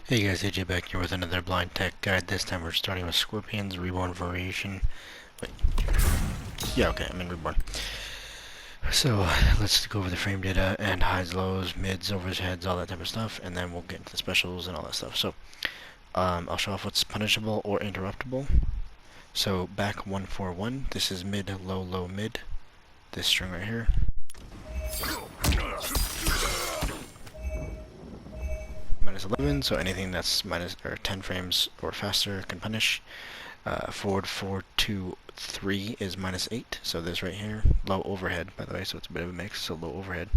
Hey guys, AJ back here with another blind tech guide. This time we're starting with Scorpion's Reborn variation. Wait. Yeah, okay, I'm in Reborn. So, let's go over the frame data and highs, lows, mids, overheads, all that type of stuff, and then we'll get into the specials and all that stuff. So, I'll show off what's punishable or interruptible. So, back 141, this is mid, low, low, mid. This string right here. -11, so anything that's minus or 10 frames or faster can punish. Forward 4, 2, 3 is -8, so this right here, low overhead, by the way, so it's a bit of a mix, so low overhead.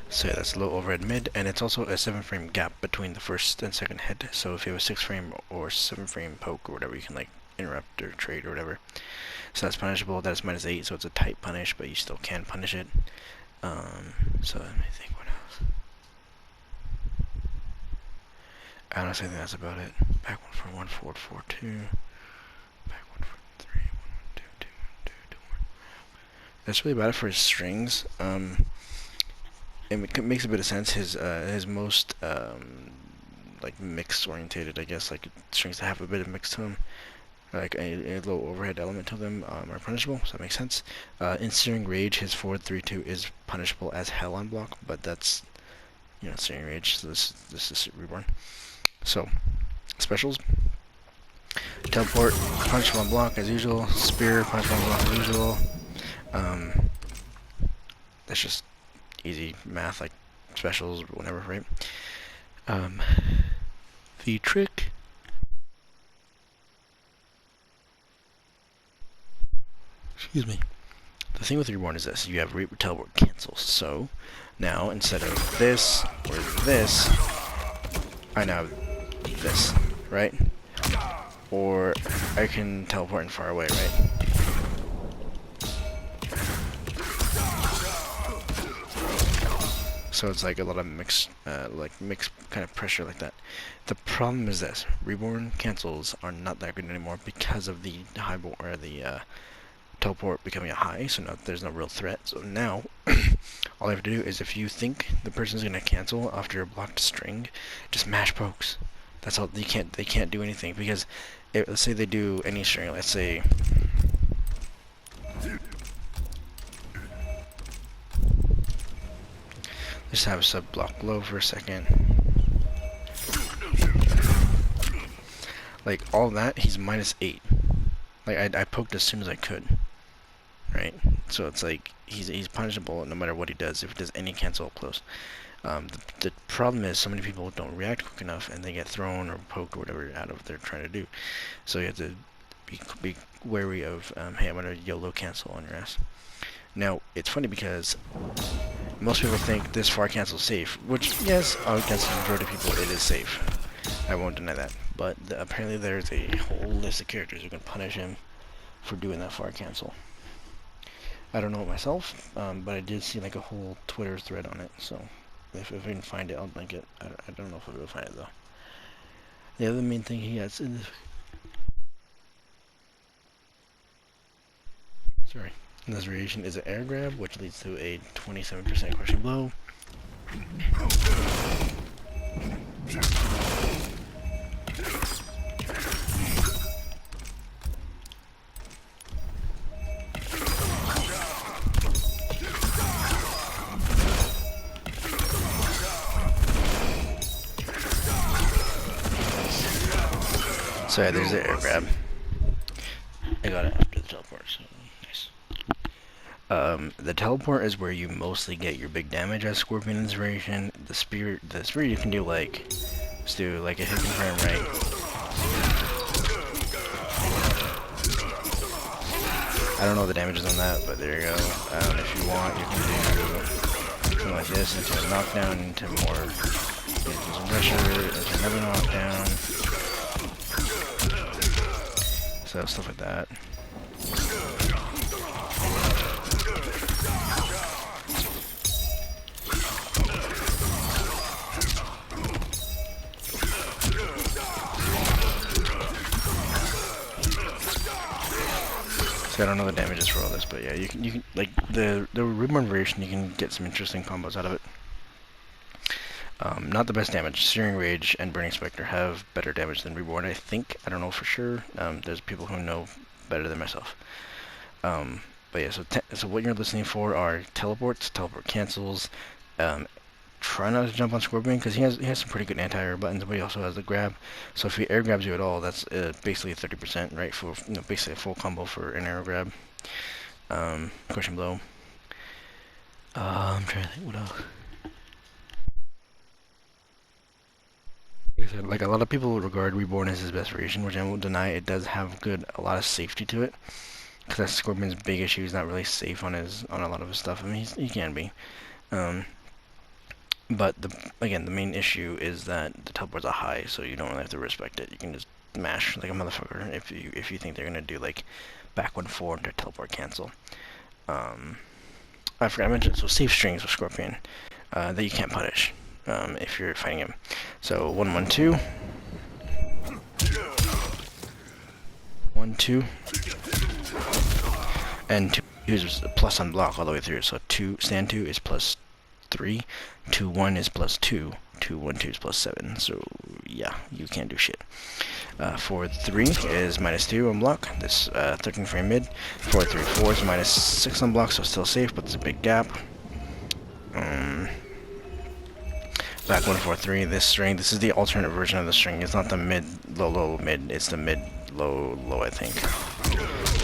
So yeah, that's low overhead mid, and it's also a 7-frame gap between the first and second head, so if you have a 6-frame or 7-frame poke or whatever, you can like interrupt or trade or whatever. So that's punishable. That's -8, so it's a tight punish, but you still can punish it. So let me think, what else? I honestly think that's about it. Back 141, forward 4, 2. Back 143, 1, 1, 2, 2, 1, 2, 2, 1. That's really about it for his strings. It makes a bit of sense. His most like mix orientated, I guess, like strings that have a bit of mix to them, like a low overhead element to them, are punishable, so that makes sense. In Rage, his forward 3-2 is punishable as hell on block, but that's, you know, Searing Rage, so this is Reborn. So, specials. Teleport, punishable on block as usual. Spear, punishable on block as usual. That's just easy math, like specials, whatever, right? The trick. Excuse me. The thing with Reborn is this: you have teleport cancels. So now instead of this or this, I now have this, right? Or I can teleport in far away, right? So it's like a lot of mixed kind of pressure like that. The problem is this: Reborn cancels are not that good anymore because of the highball or the teleport becoming a high, so now there's no real threat. So now all I have to do is, if you think the person's gonna cancel after a blocked string, just mash pokes. That's all. They can't do anything, because let's say they do any string, let's say just have a sub block low for a second. Like all that, he's -8. Like I poked as soon as I could. Right, so it's like he's punishable no matter what he does if he does any cancel up close. The problem is so many people don't react quick enough and they get thrown or poked or whatever out of what they're trying to do. So you have to be wary of, hey, I'm gonna YOLO cancel on your ass. Now it's funny because most people think this far cancel is safe, which yes, against the majority of people it is safe. I won't deny that, but apparently there's a whole list of characters who can punish him for doing that far cancel. I don't know it myself, but I did see like a whole Twitter thread on it, so if I can find it, I'll link it. I don't know if I'll be able to find it though. The other main thing he has in this variation is an air grab, which leads to a 27% crushing blow. So yeah, there's the air grab. I got it after the teleport, so nice. The teleport is where you mostly get your big damage as Scorpion in this variation. The spear you can do like, let's do like a hit confirm, right? I don't know the damages on that, but there you go. If you want, you can do something like this into a knockdown, into some pressure, into another knockdown. So stuff like that. So I don't know the damages for all this, but yeah, you can like the reborn variation, you can get some interesting combos out of it. Not the best damage. Searing Rage and Burning Spectre have better damage than Reborn, I think. I don't know for sure. There's people who know better than myself. But yeah, so what you're listening for are teleports, teleport cancels. Try not to jump on Scorpion because he has some pretty good anti-air buttons, but he also has the grab. So if he air grabs you at all, that's basically 30%, right? For basically a full combo for an air grab. Crushing blow. I'm trying to think what else. Like a lot of people regard Reborn as his best variation, which I won't deny. It does have a lot of safety to it, because that's Scorpion's big issue. He's not really safe on a lot of his stuff. I mean, he can be, but again, the main issue is that the teleports are high, so you don't really have to respect it. You can just mash like a motherfucker if you think they're gonna do like back 1-4 into teleport cancel. I forgot to mention, so safe strings with Scorpion that you can't punish if you're fighting him. So 1-1-2. 1-2, and 2 is plus on block all the way through. So stand 2 is plus 3, 2-1 is plus 2, 2-1-2 is plus 7. So yeah, you can't do shit. 4-3 is -2 on block. This 13 frame mid. 4-3-4 is -6 on block, so still safe, but it's a big gap. Back 1-4-3. This string. This is the alternate version of the string. It's not the mid low low mid. It's the mid low low, I think.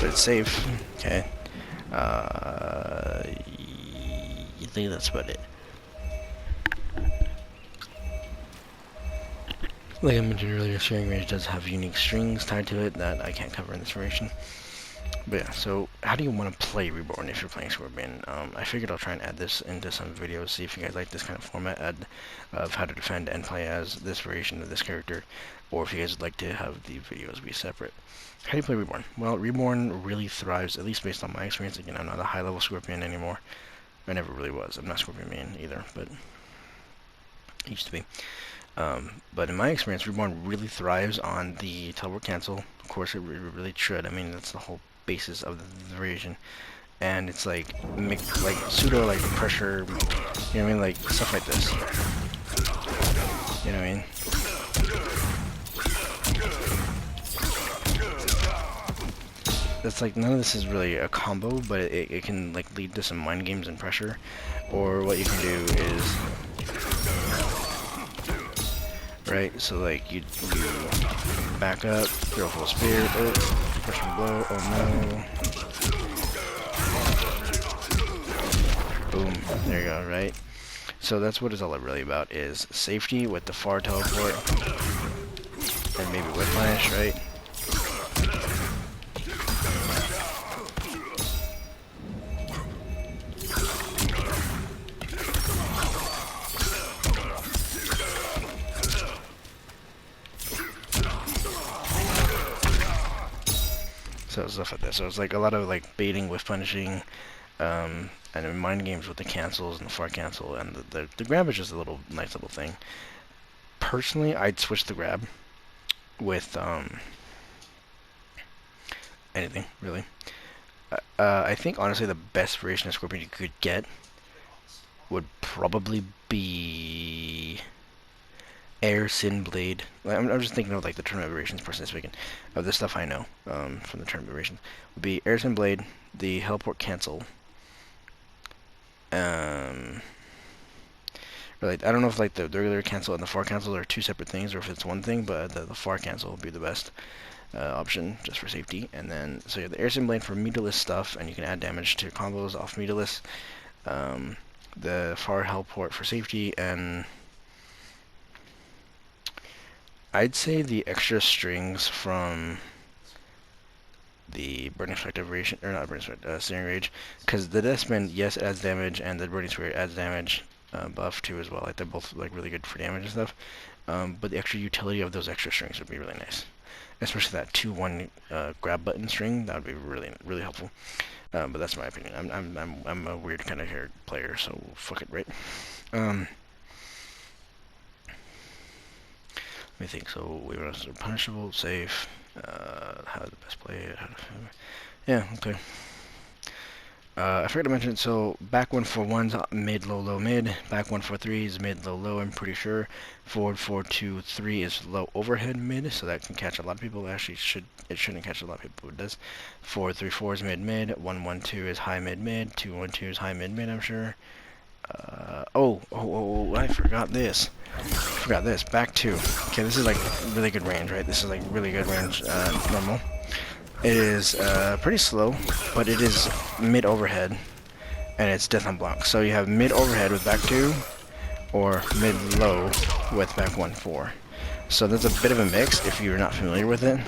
But it's safe. Okay. You think that's about it? Like I mentioned earlier, Searing Rage does have unique strings tied to it that I can't cover in this variation. But yeah, so how do you want to play Reborn if you're playing Scorpion? I figured I'll try and add this into some videos, see if you guys like this kind of format of how to defend and play as this variation of this character, or if you guys would like to have the videos be separate. How do you play Reborn? Well, Reborn really thrives, at least based on my experience. Again, I'm not a high-level Scorpion anymore. I never really was. I'm not Scorpion main either, but I used to be. But in my experience, Reborn really thrives on the teleport cancel. Of course, it really should. I mean, that's the whole basis of the variation. And it's like pseudo like pressure, you know what I mean, like stuff like this. You know what I mean? That's like, none of this is really a combo, but it can like lead to some mind games and pressure. Or what you can do is, right, so like you back up, throw a full spear, push and blow, oh no. Boom, there you go, right? So that's what it's all really about, is safety with the far teleport, and maybe whip punish, right? So stuff like that. So it's like a lot of like baiting with punishing, and then mind games with the cancels and the far cancel, and the grab is just a nice little thing. Personally, I'd switch the grab with anything really. I think honestly the best variation of Scorpion you could get would probably be Air Sin Blade. I'm just thinking of like the tournament variations, personally speaking, of the stuff I know from the tournament variations. Would be Air Sin Blade, the Heliport Cancel. Like, I don't know if like the regular cancel and the far cancel are two separate things, or if it's one thing, but the far cancel would be the best option just for safety. And then so you have the Air Sin Blade for meterless stuff, and you can add damage to combos off meterless. The far Heliport for safety, and I'd say the extra strings from the Burning Spectre variation, or not Burning Spectre, Searing Rage, because the Deathspin, yes, it adds damage, and the Burning Spectre adds damage buff too as well. Like, they're both like really good for damage and stuff. But the extra utility of those extra strings would be really nice, especially that 2-1 grab button string. That would be really helpful. But that's my opinion. I'm a weird kind of hair player, so fuck it, right? Let me think. So we want to punishable, safe, how to best play it, Yeah, okay. I forgot to mention, so back 141's mid, low, low, mid. Back 143 is mid, low, low, I'm pretty sure. Forward 423 is low overhead mid, so that can catch a lot of people. Actually, it shouldn't catch a lot of people, but it does. 434 is mid, mid. 112 is high, mid, mid. 212 is high, mid, mid, I'm sure. I forgot this. Back 2. Okay, this is like really good range, right? This is like really good range, normal. It is pretty slow, but it is mid overhead, and it's death on block. So you have mid overhead with back 2, or mid low with back 1-4. So there's a bit of a mix if you're not familiar with it.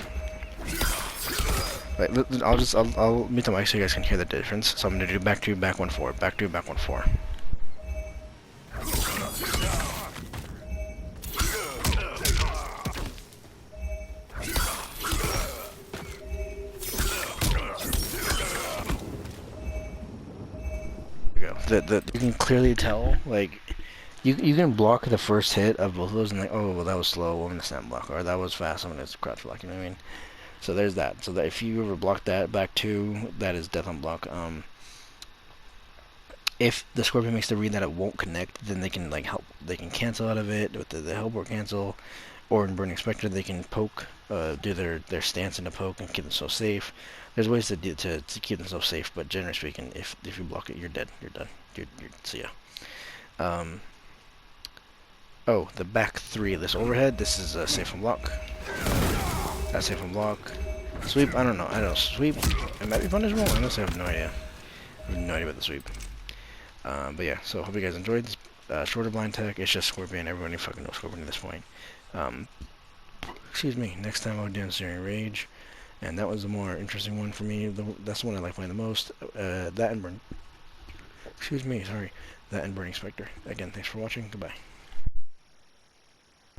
But I'll mute the mic so you guys can hear the difference. So I'm gonna do back 2, back 1-4, back 2, back 1-4. You can clearly tell, like, you can block the first hit of both of those and like, oh, well, that was slow, I'm gonna snap block, or that was fast, I'm gonna crouch block, you know what I mean? So there's that. So that if you ever block that back 2, that is death on block. If the Scorpion makes the read that it won't connect, then they can like they can cancel out of it with the help or cancel, or in Burning Spectre they can poke, do their stance into poke and keep themselves safe. There's ways to keep themselves safe, but generally speaking, if you block it, you're dead. You're done. So yeah. Oh, the back 3 of this overhead. This is safe from block. That's safe from block. Sweep. I don't know. Sweep. It might be punishable. I honestly have no idea. I have no idea about the sweep. But yeah. So hope you guys enjoyed this shorter blind tech. It's just Scorpion. Everybody fucking knows Scorpion at this point. Excuse me. Next time I'll do Searing Rage. And that was the more interesting one for me. That's the one I like playing the most. That and Burn. Excuse me, sorry. That and Burning Spectre. Again, thanks for watching. Goodbye.